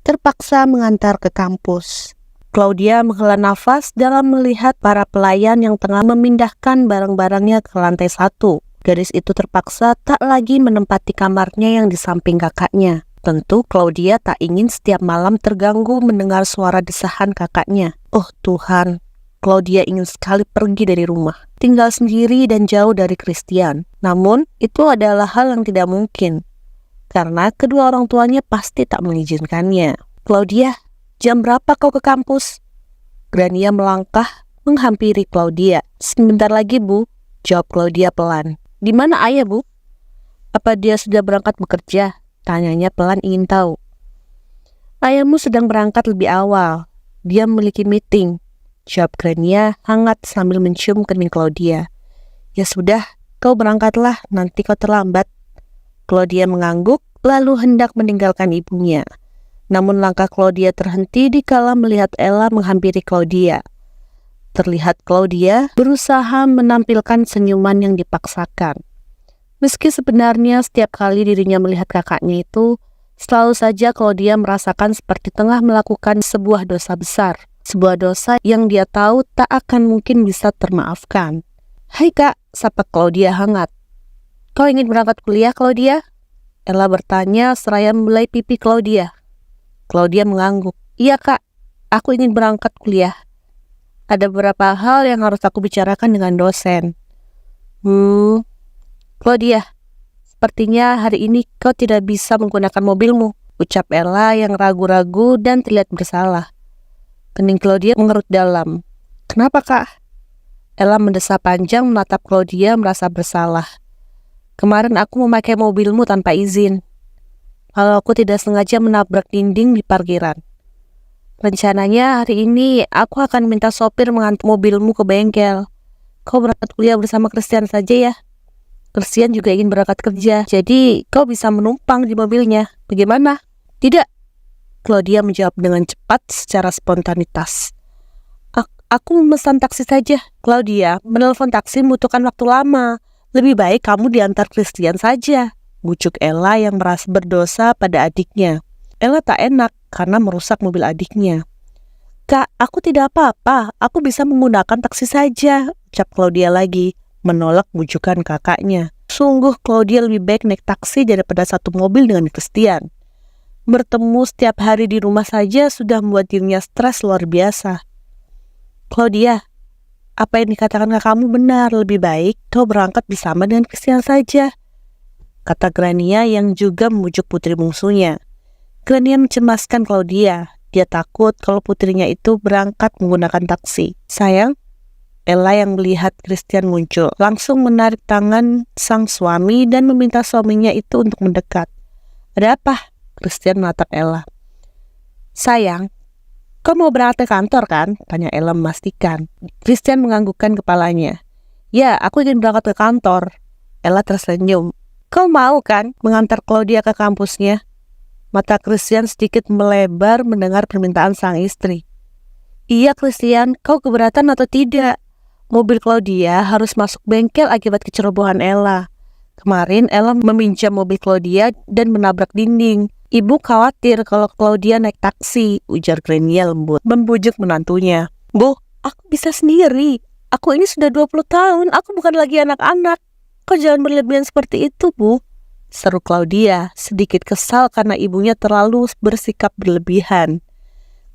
terpaksa mengantar ke kampus. Claudia menghela nafas dalam melihat para pelayan yang tengah memindahkan barang-barangnya ke lantai 1. Gadis itu terpaksa tak lagi menempati kamarnya yang di samping kakaknya. Tentu Claudia tak ingin setiap malam terganggu mendengar suara desahan kakaknya. Oh Tuhan, Claudia ingin sekali pergi dari rumah, tinggal sendiri dan jauh dari Christian. Namun, itu adalah hal yang tidak mungkin, karena kedua orang tuanya pasti tak mengizinkannya. Claudia, jam berapa kau ke kampus? Grania melangkah menghampiri Claudia. Sebentar lagi, Bu, jawab Claudia pelan. Di mana ayah, Bu? Apa dia sudah berangkat bekerja? Tanyanya pelan ingin tahu. Ayahmu sedang berangkat lebih awal. Dia memiliki meeting, jawab Grania hangat sambil mencium kening Claudia. Ya sudah, kau berangkatlah, nanti kau terlambat. Claudia mengangguk lalu hendak meninggalkan ibunya. Namun langkah Claudia terhenti dikala melihat Ella menghampiri Claudia. Terlihat Claudia berusaha menampilkan senyuman yang dipaksakan. Meski sebenarnya setiap kali dirinya melihat kakaknya itu, selalu saja Claudia merasakan seperti tengah melakukan sebuah dosa besar. Sebuah dosa yang dia tahu tak akan mungkin bisa termaafkan. Hai kak, sapa Claudia hangat. Kau ingin berangkat kuliah, Claudia? Ella bertanya seraya membelai pipi Claudia. Claudia mengangguk. Iya kak, aku ingin berangkat kuliah. Ada beberapa hal yang harus aku bicarakan dengan dosen. Claudia, sepertinya hari ini kau tidak bisa menggunakan mobilmu, ucap Ella yang ragu-ragu dan terlihat bersalah. Kening Claudia mengerut dalam. Kenapa kak? Ella mendesah panjang menatap Claudia merasa bersalah. Kemarin aku memakai mobilmu tanpa izin. Kalau aku tidak sengaja menabrak dinding di parkiran. Rencananya hari ini aku akan minta sopir mengantar mobilmu ke bengkel. Kau berangkat kuliah bersama Christian saja ya. Christian juga ingin berangkat kerja, jadi kau bisa menumpang di mobilnya. Bagaimana? Tidak. Claudia menjawab dengan cepat secara spontanitas. Aku memesan taksi saja. Claudia, menelpon taksi membutuhkan waktu lama. Lebih baik kamu diantar Christian saja, bujuk Ella yang merasa berdosa pada adiknya. Ella tak enak karena merusak mobil adiknya. Kak, aku tidak apa-apa, aku bisa menggunakan taksi saja, ucap Claudia lagi, menolak bujukan kakaknya. Sungguh Claudia lebih baik naik taksi daripada satu mobil dengan Christian. Bertemu setiap hari di rumah saja sudah membuat dirinya stres luar biasa. Claudia, apa yang dikatakan kakakmu benar, lebih baik kau berangkat bersama dengan Christian saja, kata Grania yang juga membujuk putri bungsunya. Grania mencemaskan Claudia. Dia takut kalau putrinya itu berangkat menggunakan taksi. Sayang, Ella yang melihat Christian muncul langsung menarik tangan sang suami dan meminta suaminya itu untuk mendekat. Ada apa? Christian menatap Ella. Sayang, kau mau berangkat ke kantor kan? Tanya Ella memastikan. Christian menganggukkan kepalanya. Ya, aku ingin berangkat ke kantor. Ella tersenyum. Kau mau kan mengantar Claudia ke kampusnya? Mata Christian sedikit melebar mendengar permintaan sang istri. Iya Christian, kau keberatan atau tidak? Mobil Claudia harus masuk bengkel akibat kecerobohan Ella. Kemarin Ella meminjam mobil Claudia dan menabrak dinding. Ibu khawatir kalau Claudia naik taksi, ujar Grania lembut, membujuk menantunya. Bu, aku bisa sendiri. Aku ini sudah 20 tahun, aku bukan lagi anak-anak. Kau jangan berlebihan seperti itu, Bu, seru Claudia, sedikit kesal karena ibunya terlalu bersikap berlebihan.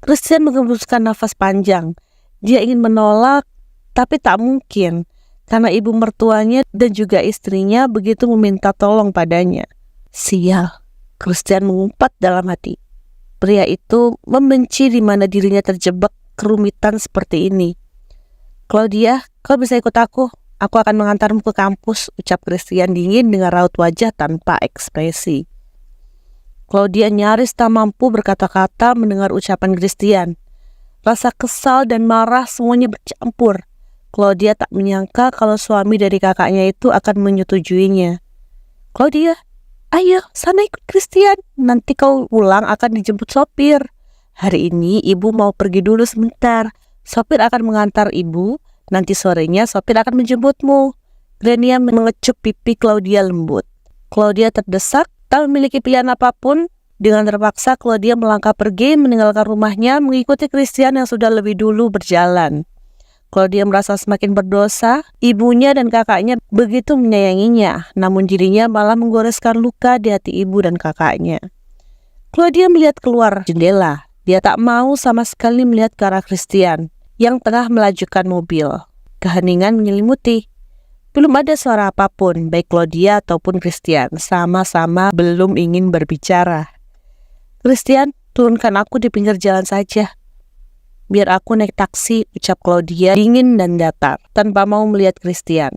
Christian menghembuskan nafas panjang. Dia ingin menolak, tapi tak mungkin, karena ibu mertuanya dan juga istrinya begitu meminta tolong padanya. Sial, Christian mengumpat dalam hati. Pria itu membenci di mana dirinya terjebak kerumitan seperti ini. Claudia, kau bisa ikut aku. Aku akan mengantarmu ke kampus, ucap Christian dingin dengan raut wajah tanpa ekspresi. Claudia nyaris tak mampu berkata-kata mendengar ucapan Christian. Rasa kesal dan marah semuanya bercampur. Claudia tak menyangka kalau suami dari kakaknya itu akan menyetujuinya. Claudia, ayo sana ikut Christian. Nanti kau pulang akan dijemput sopir. Hari ini ibu mau pergi dulu sebentar. Sopir akan mengantar ibu. Nanti sorenya sopir akan menjemputmu. Grania mengecup pipi Claudia lembut. Claudia terdesak, tak memiliki pilihan apapun. Dengan terpaksa, Claudia melangkah pergi meninggalkan rumahnya mengikuti Christian yang sudah lebih dulu berjalan. Claudia merasa semakin berdosa, ibunya dan kakaknya begitu menyayanginya, namun dirinya malah menggoreskan luka di hati ibu dan kakaknya. Claudia melihat keluar jendela. Dia tak mau sama sekali melihat ke arah Christian yang tengah melajukan mobil. Keheningan menyelimuti. Belum ada suara apapun, baik Claudia ataupun Christian, sama-sama belum ingin berbicara. "Christian, turunkan aku di pinggir jalan saja. Biar aku naik taksi," ucap Claudia dingin dan datar, tanpa mau melihat Christian.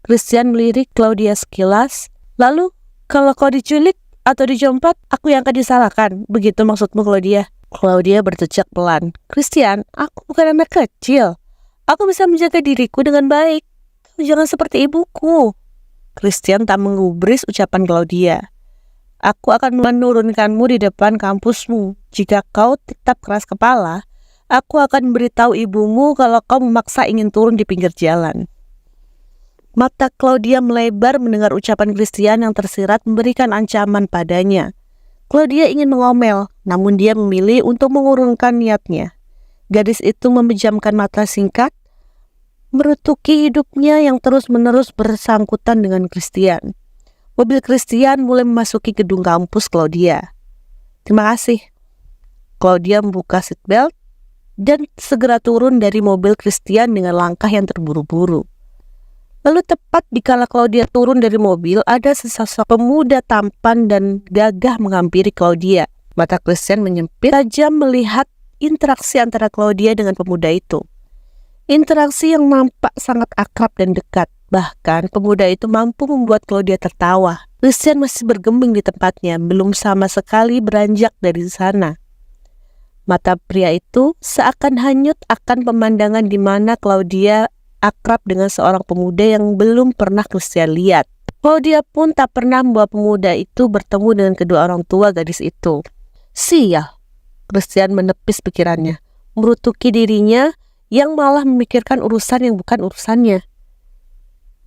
Christian melirik Claudia sekilas, lalu, "Kalau kau diculik atau dijompat, aku yang akan disalahkan. Begitu maksudmu, Claudia?" Claudia bertejak pelan. "Christian, aku bukan anak kecil. Aku bisa menjaga diriku dengan baik. Kau jangan seperti ibuku." Christian tak menggubris ucapan Claudia. "Aku akan menurunkanmu di depan kampusmu. Jika kau tetap keras kepala, aku akan beritahu ibumu kalau kau memaksa ingin turun di pinggir jalan." Mata Claudia melebar mendengar ucapan Christian yang tersirat memberikan ancaman padanya. Claudia ingin mengomel, namun dia memilih untuk mengurungkan niatnya. Gadis itu memejamkan mata singkat, merutuki hidupnya yang terus-menerus bersangkutan dengan Christian. Mobil Christian mulai memasuki gedung kampus Claudia. "Terima kasih." Claudia membuka seatbelt dan segera turun dari mobil Christian dengan langkah yang terburu-buru. Lalu tepat dikala Claudia turun dari mobil, ada sesosok pemuda tampan dan gagah menghampiri Claudia. Mata Christian menyempit, tajam melihat interaksi antara Claudia dengan pemuda itu. Interaksi yang nampak sangat akrab dan dekat. Bahkan pemuda itu mampu membuat Claudia tertawa. Christian masih bergeming di tempatnya, belum sama sekali beranjak dari sana. Mata pria itu seakan hanyut akan pemandangan di mana Claudia akrab dengan seorang pemuda yang belum pernah Christian lihat. Claudia pun tak pernah membawa pemuda itu bertemu dengan kedua orang tua gadis itu. "Sial," Christian menepis pikirannya, merutuki dirinya yang malah memikirkan urusan yang bukan urusannya.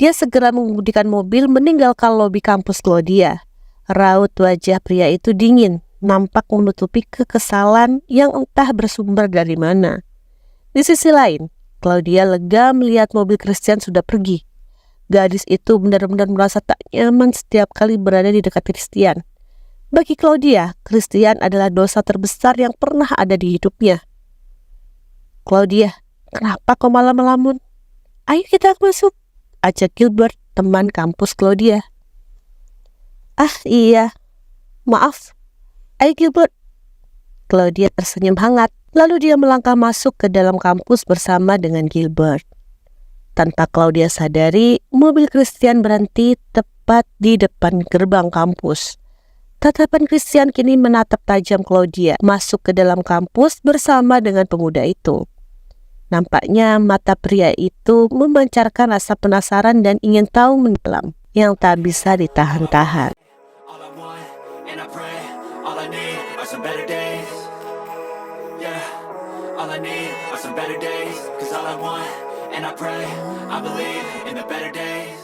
Dia segera mengemudikan mobil meninggalkan lobi kampus Claudia. Raut wajah pria itu dingin, nampak menutupi kekesalan yang entah bersumber dari mana. Di sisi lain, Claudia lega melihat mobil Christian sudah pergi. Gadis itu benar-benar merasa tak nyaman setiap kali berada di dekat Christian. Bagi Claudia, Christian adalah dosa terbesar yang pernah ada di hidupnya. "Claudia, kenapa kau malah melamun? Ayo kita masuk," ajak Gilbert, teman kampus Claudia. "Ah iya, maaf. Ayo Gilbert." Claudia tersenyum hangat, lalu dia melangkah masuk ke dalam kampus bersama dengan Gilbert. Tanpa Claudia sadari, mobil Christian berhenti tepat di depan gerbang kampus. Tatapan Christian kini menatap tajam Claudia masuk ke dalam kampus bersama dengan pemuda itu. Nampaknya mata pria itu memancarkan rasa penasaran dan ingin tahu mendalam yang tak bisa ditahan-tahan. All I need are some better days, 'cause all I want, and I pray, I believe in the better days.